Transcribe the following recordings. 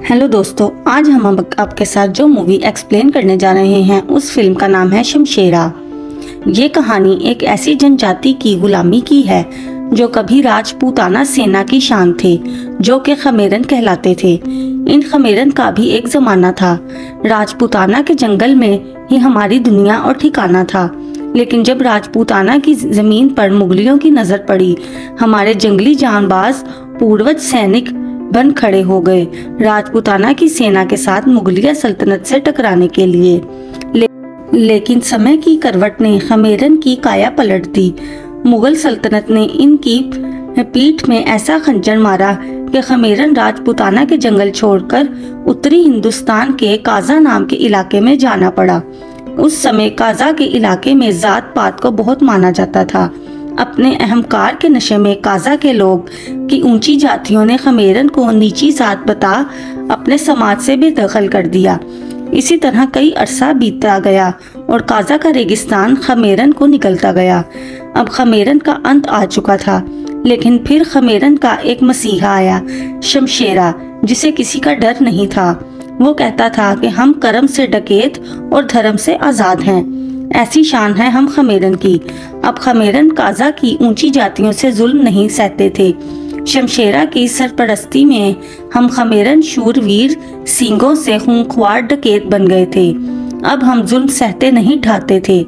Hello दोस्तों, आज हम आपके साथ जो मूवी एक्सप्लेन करने जा रहे हैं उस फिल्म का नाम है शमशेरा। ये कहानी एक ऐसी जनजाति की गुलामी की है जो कभी राजपूताना सेना की शान थे, जो कि खमेरन कहलाते थे। इन खमेरन का भी एक जमाना था। राजपूताना के जंगल में ही हमारी दुनिया और ठिकाना था। लेकिन जब राजपूताना की जमीन पर मुगलियों की नजर पड़ी, हमारे जंगली जानबाज पूर्वज सैनिक बन खड़े हो गए राजपूताना की सेना के साथ मुगलिया सल्तनत से टकराने के लिए। लेकिन समय की करवट ने खमेरन की काया पलट दी। मुगल सल्तनत ने इनकी पीठ में ऐसा खंजर मारा कि खमेरन राजपूताना के जंगल छोड़कर उत्तरी हिंदुस्तान के काजा नाम के इलाके में जाना पड़ा। उस समय काजा के इलाके में जात पात को बहुत माना जाता था। अपने अहंकार के नशे में काजा के लोग की ऊंची जातियों ने खमेरन को नीची जात बता अपने समाज से बेदखल कर दिया। इसी तरह कई अरसा बीतता गया और काजा का रेगिस्तान खमेरन को निकलता गया। अब खमेरन का अंत आ चुका था, लेकिन फिर खमेरन का एक मसीहा आया, शमशेरा, जिसे किसी का डर नहीं था। वो कहता था कि हम कर्म से डकैत और धर्म से आजाद हैं। ऐसी शान है हम खमेरन की। अब खमेरन काजा की ऊंची जातियों से जुल्म नहीं सहते थे। शमशेरा की सरपरस्ती में हम खमेरन शूरवीर सींगों से खूंखार डकैत बन गए थे। अब हम जुल्म सहते नहीं ढाते थे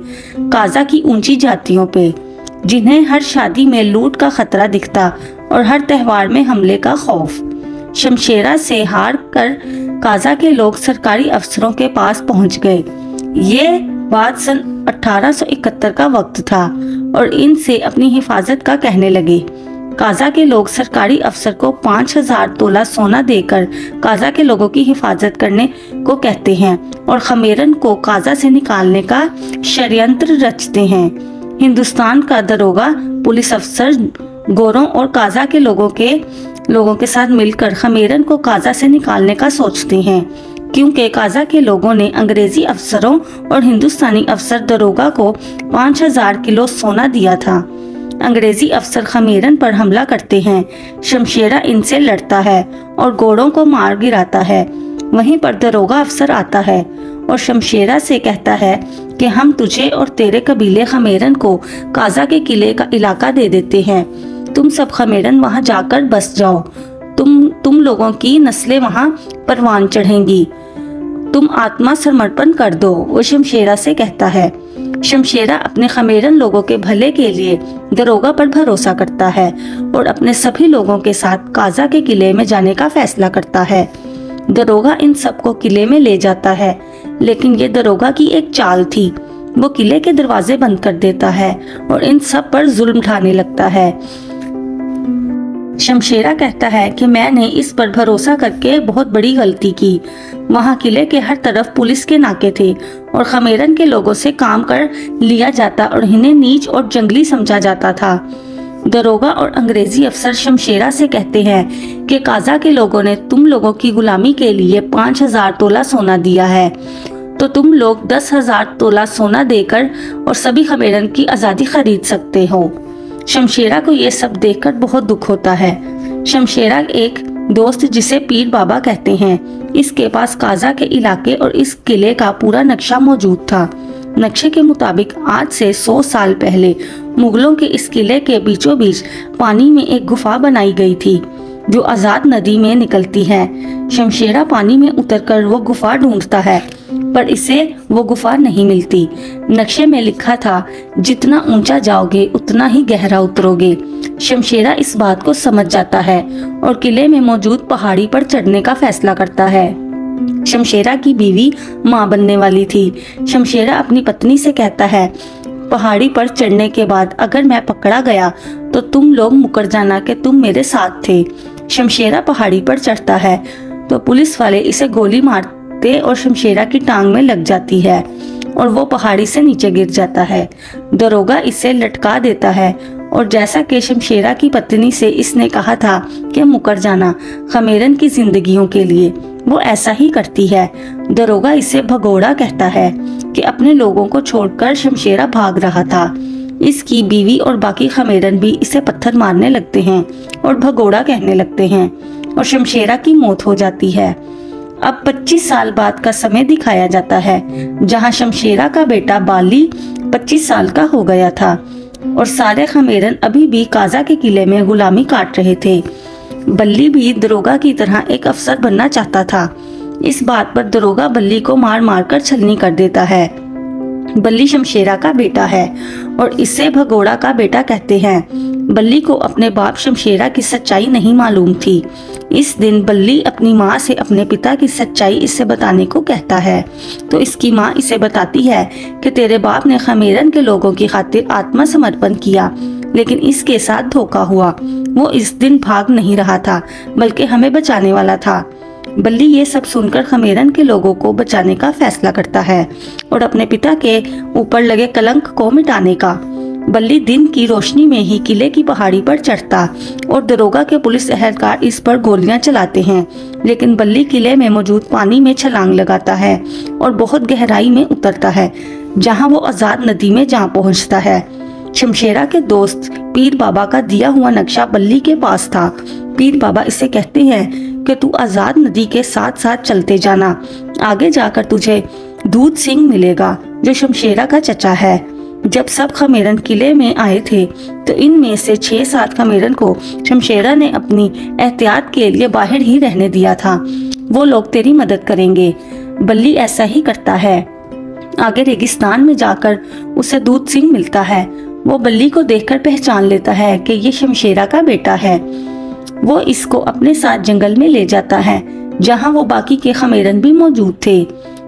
काजा की ऊंची जातियों पे, जिन्हें हर शादी में लूट का खतरा दिखता और हर त्योहार में हमले का खौफ। शमशेरा से हार कर काजा के लोग सरकारी अफसरों के पास पहुंच गए। ये बात सन 1871 का वक्त था और इनसे अपनी हिफाजत का कहने लगे। काजा के लोग सरकारी अफसर को 5000 तोला सोना देकर काजा के लोगों की हिफाजत करने को कहते हैं और खमेरन को काजा से निकालने का षड्यंत्र रचते हैं। हिंदुस्तान का दरोगा पुलिस अफसर गोरों और काजा के लोगों के साथ मिलकर खमेरन को काजा से निकालने का सोचते हैं, क्योंकि काजा के लोगों ने अंग्रेजी अफसरों और हिंदुस्तानी अफसर दरोगा को 5000 किलो सोना दिया था। अंग्रेजी अफसर खमेरन पर हमला करते हैं। शमशेरा इनसे लड़ता है और घोड़ों को मार गिराता है। वहीं पर दरोगा अफसर आता है और शमशेरा से कहता है कि हम तुझे और तेरे कबीले खमेरन को काजा के किले का इलाका दे देते हैं। तुम सब खमेरन वहां जाकर बस जाओ। तुम लोगों की नस्लें वहां परवान चढ़ेंगी। तुम आत्मा समर्पण कर दो, वो शमशेरा से कहता है। शमशेरा अपने खमेरन लोगों के भले के लिए दरोगा पर भरोसा करता है और अपने सभी लोगों के साथ काजा के किले में जाने का फैसला करता है। दरोगा इन सबको किले में ले जाता है, लेकिन ये दरोगा की एक चाल थी। वो किले के दरवाजे बंद कर देता है और इन सब पर जुल्म ढाने लगता है। शमशेरा कहता है कि मैंने इस पर भरोसा करके बहुत बड़ी गलती की। वहाँ किले के हर तरफ पुलिस के नाके थे और खमेरन के लोगों से काम कर लिया जाता और इन्हें नीच और जंगली समझा जाता था। दरोगा और अंग्रेजी अफसर शमशेरा से कहते हैं कि काजा के लोगों ने तुम लोगों की गुलामी के लिए 5000 तोला सोना दिया है, तो तुम लोग 10,000 तोला सोना देकर और सभी खमेरन की आज़ादी खरीद सकते हो। शमशेरा को ये सब देखकर बहुत दुख होता है। शमशेरा एक दोस्त, जिसे पीर बाबा कहते हैं, इसके पास काजा के इलाके और इस किले का पूरा नक्शा मौजूद था। नक्शे के मुताबिक आज से 100 साल पहले मुगलों के इस किले के बीचों बीच पानी में एक गुफा बनाई गई थी, जो आजाद नदी में निकलती है। शमशेरा पानी में उतरकर वो गुफा ढूंढता है, पर इसे वो गुफा नहीं मिलती। नक्शे में लिखा था, जितना ऊंचा जाओगे उतना ही गहरा उतरोगे। शमशेरा इस बात को समझ जाता है और किले में मौजूद पहाड़ी पर चढ़ने का फैसला करता है। शमशेरा की बीवी माँ बनने वाली थी। शमशेरा अपनी पत्नी से कहता है, पहाड़ी पर चढ़ने के बाद अगर मैं पकड़ा गया तो तुम लोग मुकर जाना कि तुम मेरे साथ थे। शमशेरा पहाड़ी पर चढ़ता है तो पुलिस वाले इसे गोली मारते और शमशेरा की टांग में लग जाती है और वो पहाड़ी से नीचे गिर जाता है। दरोगा इसे लटका देता है और जैसा कि शमशेरा की पत्नी से इसने कहा था कि मुकर जाना खमेरन की जिंदगियों के लिए, वो ऐसा ही करती है। दरोगा इसे भगोड़ा कहता है कि अपने लोगों को छोड़कर शमशेरा भाग रहा था। इसकी बीवी और बाकी खमेरन भी इसे पत्थर मारने लगते हैं और भगोड़ा कहने लगते हैं और शमशेरा की मौत हो जाती है। अब 25 साल बाद का समय दिखाया जाता है, जहां शमशेरा का बेटा बाली 25 साल का हो गया था और सारे खमेरन अभी भी काजा के किले में गुलामी काट रहे थे। बल्ली भी दरोगा की तरह एक अफसर बनना चाहता था। इस बात पर दरोगा बल्ली को मार मार कर छलनी कर देता है। बल्ली शमशेरा का बेटा है और इसे भगोड़ा का बेटा कहते हैं। बल्ली को अपने बाप शमशेरा की सच्चाई नहीं मालूम थी। इस दिन बल्ली अपनी माँ से अपने पिता की सच्चाई इसे बताने को कहता है, तो इसकी माँ इसे बताती है कि तेरे बाप ने खमेरन के लोगों की खातिर आत्मसमर्पण किया, लेकिन इसके साथ धोखा हुआ। वो इस दिन भाग नहीं रहा था, बल्कि हमें बचाने वाला था। बल्ली ये सब सुनकर खमेरन के लोगों को बचाने का फैसला करता है और अपने पिता के ऊपर लगे कलंक को मिटाने का। बल्ली दिन की रोशनी में ही किले की पहाड़ी पर चढ़ता और दरोगा के पुलिस एहलकार इस पर गोलियां चलाते हैं, लेकिन बल्ली किले में मौजूद पानी में छलांग लगाता है और बहुत गहराई में उतरता है, जहां वो आजाद नदी में जा पहुंचता है। शमशेरा के दोस्त पीर बाबा का दिया हुआ नक्शा बल्ली के पास था। पीर बाबा इसे कहते हैं कि तू आजाद नदी के साथ साथ चलते जाना, आगे जाकर तुझे दूध सिंह मिलेगा जो शमशेरा का चचा है। जब सब खमेरन किले में आए थे तो इनमें से 6-7 खमेरन को शमशेरा ने अपनी एहतियात के लिए बाहर ही रहने दिया था। वो लोग तेरी मदद करेंगे। बल्ली ऐसा ही करता है। आगे रेगिस्तान में जाकर उसे दूध सिंह मिलता है। वो बल्ली को देखकर पहचान लेता है कि ये शमशेरा का बेटा है। वो इसको अपने साथ जंगल में ले जाता है, जहां वो बाकी के खमेरन भी मौजूद थे।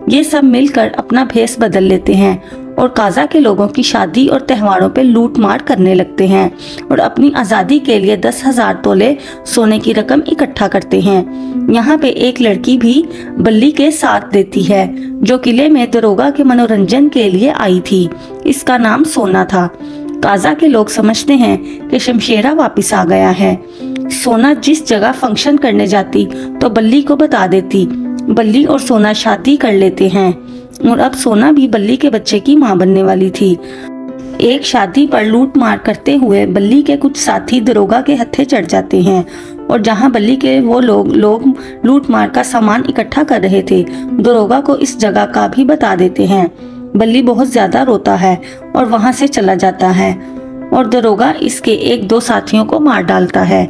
ये सब मिलकर अपना भेष बदल लेते हैं और काजा के लोगों की शादी और त्योहारों पे लूट मार करने लगते हैं और अपनी आज़ादी के लिए 10,000 तोले सोने की रकम इकट्ठा करते हैं। यहाँ पे एक लड़की भी बल्ली के साथ देती है, जो किले में दरोगा के मनोरंजन के लिए आई थी। इसका नाम सोना था। काजा के लोग समझते हैं कि शमशेरा वापिस आ गया है। सोना जिस जगह फंक्शन करने जाती तो बल्ली को बता देती। बल्ली और सोना शादी कर लेते हैं और अब सोना भी बल्ली के बच्चे की मां बनने वाली थी। एक शादी पर लूट मार करते हुए बल्ली के कुछ साथी दरोगा के हत्थे चढ़ जाते हैं और जहां बल्ली के वो लोग लूट मार का सामान इकट्ठा कर रहे थे, दरोगा को इस जगह का भी बता देते हैं। बल्ली बहुत ज्यादा रोता है और वहां से चला जाता है और दरोगा इसके 1-2 साथियों को मार डालता है।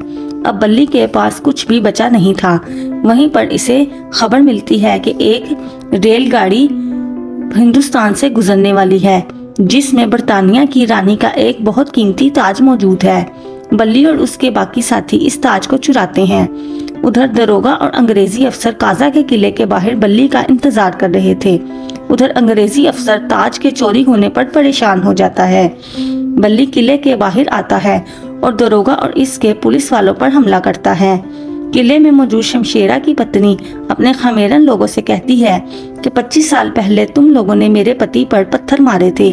अब बल्ली के पास कुछ भी बचा नहीं था। वहीं पर इसे खबर मिलती है कि एक रेलगाड़ी हिंदुस्तान से गुजरने वाली है, जिसमें बर्तानिया की रानी का एक बहुत कीमती ताज मौजूद है। बल्ली और उसके बाकी साथी इस ताज को चुराते हैं। उधर दरोगा और अंग्रेजी अफसर काजा के किले के बाहर बल्ली का इंतजार कर रहे थे। उधर अंग्रेजी अफसर ताज के चोरी होने पर परेशान हो जाता है। बल्ली किले के बाहर आता है और दरोगा और इसके पुलिस वालों पर हमला करता है। किले में मौजूद शमशेरा की पत्नी अपने खमेरन लोगों से कहती है कि 25 साल पहले तुम लोगों ने मेरे पति पर पत्थर मारे थे।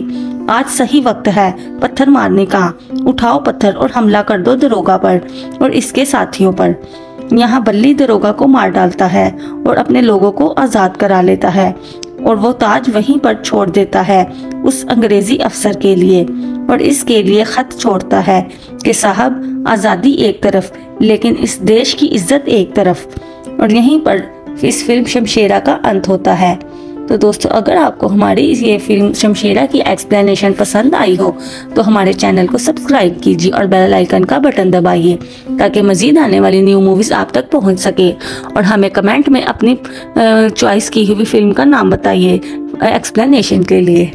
आज सही वक्त है पत्थर मारने का। उठाओ पत्थर और हमला कर दो दरोगा पर और इसके साथियों पर। यहाँ बल्ली दरोगा को मार डालता है और अपने लोगों को आजाद करा लेता है और वो ताज वहीं पर छोड़ देता है उस अंग्रेजी अफसर के लिए और इसके लिए खत छोड़ता है कि साहब आज़ादी एक तरफ, लेकिन इस देश की इज्जत एक तरफ। और यहीं पर इस फिल्म शमशेरा का अंत होता है। तो दोस्तों, अगर आपको हमारी ये फिल्म शमशेरा की एक्सप्लेनेशन पसंद आई हो तो हमारे चैनल को सब्सक्राइब कीजिए और बेल आइकन का बटन दबाइए ताकि मजीद आने वाली न्यू मूवीज़ आप तक पहुंच सके। और हमें कमेंट में अपनी चॉइस की हुई फिल्म का नाम बताइए एक्सप्लेनेशन के लिए।